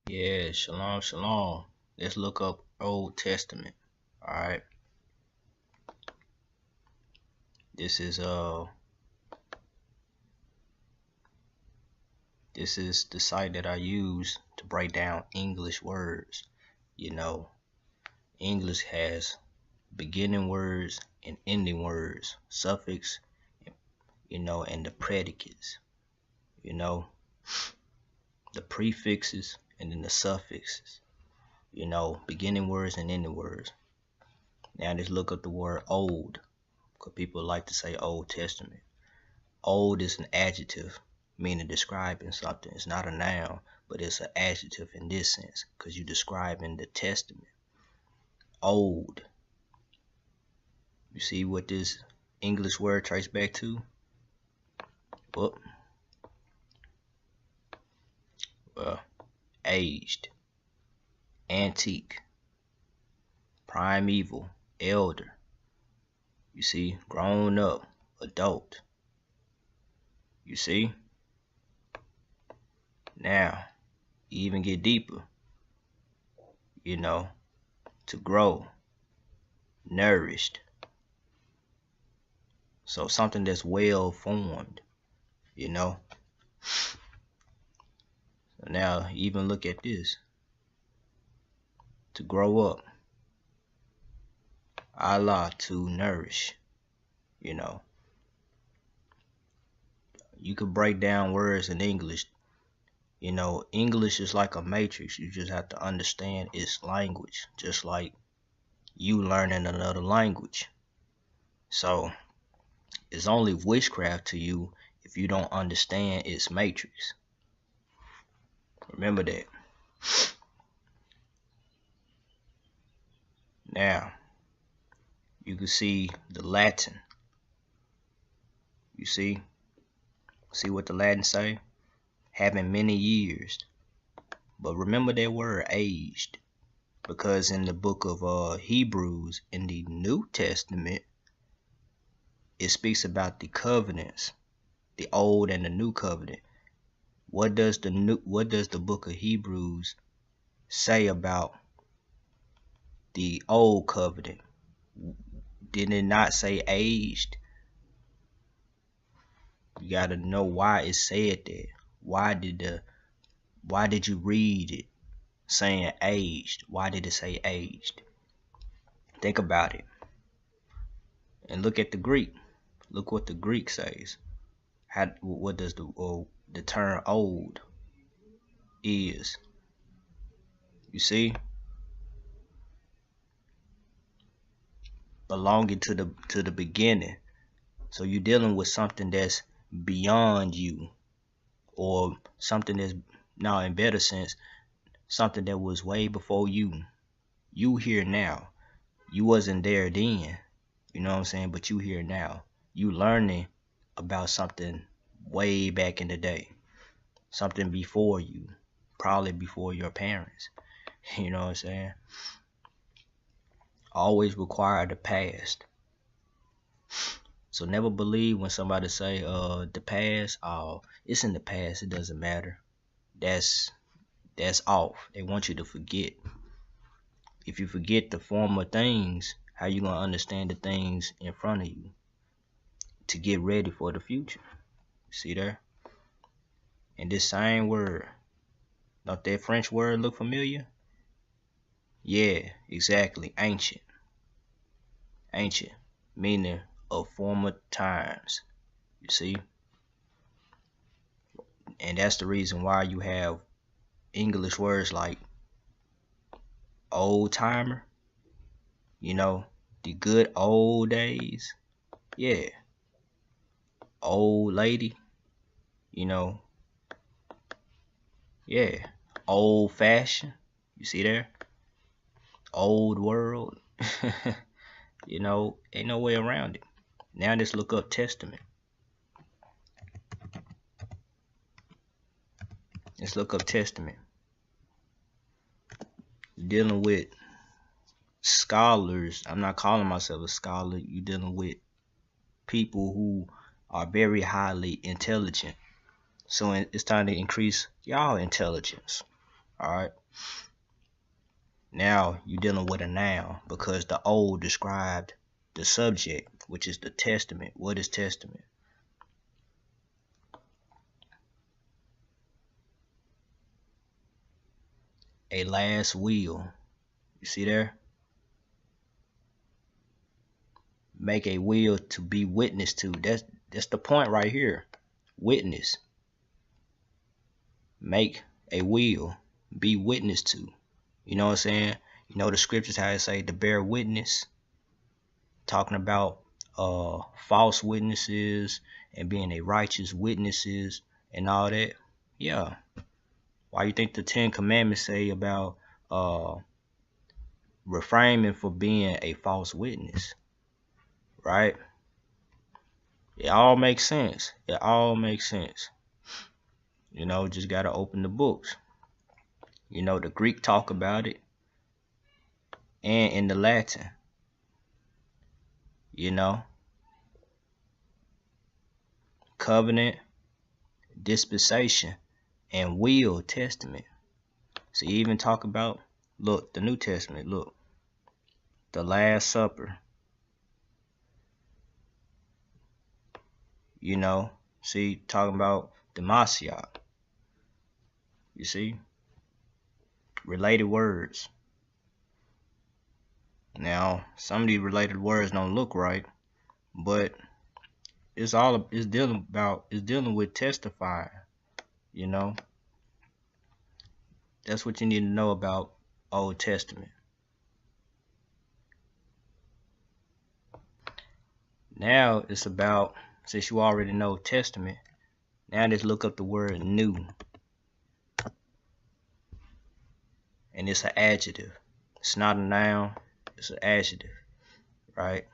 Yeah, shalom, shalom. Let's look up Old Testament. All right. This is the site that I use to break down English words. You know, English has beginning words and ending words, suffix, and the predicates. The prefixes and then the suffixes. Beginning words and ending words. Now let's look up the word old, because people like to say Old Testament. Old is an adjective, meaning describing something. It's not a noun, but it's an adjective in this sense, because you're describing the testament. Old. You see what this English word traces back to? Well, aged, antique, primeval, elder. You see, grown up, adult. You see? Now, even get deeper. To grow, nourished. So something that's well formed, So now even look at this. To grow up. Allah, to nourish. You could break down words in English. English is like a matrix. You just have to understand its language, just like you learning another language. So it's only witchcraft to you if you don't understand its matrix. Remember that. Now, you can see the Latin. You see what the Latin say? Having many years. But remember that word aged, because in the book of Hebrews in the New Testament, it speaks about the covenants, the old and the new covenant. What does the book of Hebrews say about the old covenant? Did it not say aged? You got to know why it said that. Why did you read it saying aged? Why did it say aged? Think about it. And look at the Greek. Look what the Greek says. What does the term old is? You see? Belonging to the beginning. So you're dealing with something that's beyond you, or something that's now, in better sense, something that was way before you. You here now. You wasn't there then. You know what I'm saying? But you here now. You learning about something way back in the day. Something before you. Probably before your parents. You know what I'm saying? Always require the past. So never believe when somebody say the past, oh, it's in the past, it doesn't matter. That's off. They want you to forget. If you forget the former things, how you gonna understand the things in front of you to get ready for the future? See there? And this same word, don't that French word look familiar? Yeah, exactly. Ancient. Ancient, meaning of former times. You see? And that's the reason why you have English words like old timer, the good old days. Yeah. Old lady, yeah. Old fashioned. You see there? Old world. Ain't no way around it. Now let's look up Testament. Let's look up Testament. Dealing with scholars. I'm not calling myself a scholar. You're dealing with people who are very highly intelligent. So it's time to increase y'all intelligence. Alright. Now you're dealing with a noun because the old described the subject, which is the testament. What is testament? A last will. You see there? Make a will to be witness to. That's the point right here. Witness. Make a will. Be witness to. You know what I'm saying? You know the scriptures how it say to bear witness. Talking about false witnesses and being a righteous witnesses and all that. Yeah. Why you think the 10 Commandments say about refraining from being a false witness? Right? It all makes sense. It all makes sense. You know, just gotta open the books. You know, the Greek talk about it, and in the Latin. You know, covenant, dispensation, and will, testament. So you even talk about, look, the New Testament, look, the Last Supper. You know, see, talking about the Messiah. You see, related words. Now, some of these related words don't look right, but it's dealing with testifying. You know, that's what you need to know about Old Testament. Now it's about, since you already know Testament, now just look up the word new. And it's an adjective. It's not a noun, it's an adjective, right?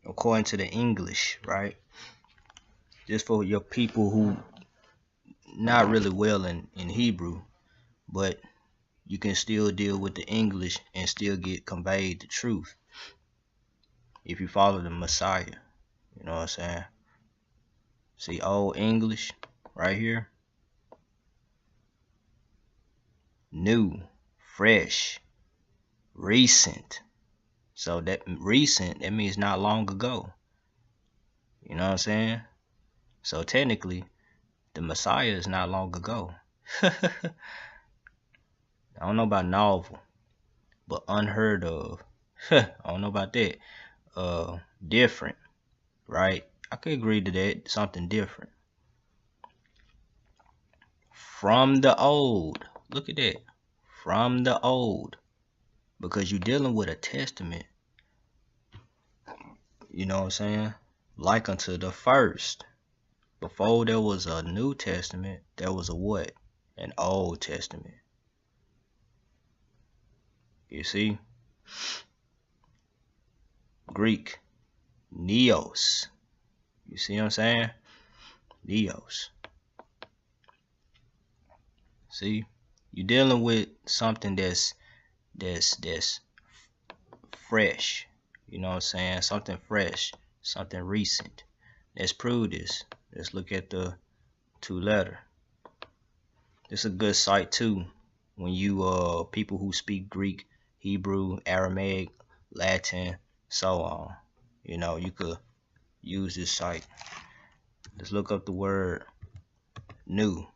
According to the English, right? Just for your people who not really well in Hebrew, but you can still deal with the English and still get conveyed the truth if you follow the Messiah. You know what I'm saying? See, Old English right here. New, fresh, recent. So that recent, that means not long ago. You know what I'm saying? So technically, the Messiah is not long ago. I don't know about novel, but unheard of. I don't know about that. Different, right? I could agree to that. Something different. From the old. Look at that. From the old. Because you're dealing with a testament. You know what I'm saying? Like unto the first. Before there was a New Testament, there was a what? An Old Testament. You see? Greek. Neos. You see what I'm saying? Neos. See? You're dealing with something that's fresh. You know what I'm saying? Something fresh. Something recent. Let's prove this. Let's look at the 2 letter. This is a good site too. When you people who speak Greek, Hebrew, Aramaic, Latin, so on. You know, you could use this site. Let's look up the word new.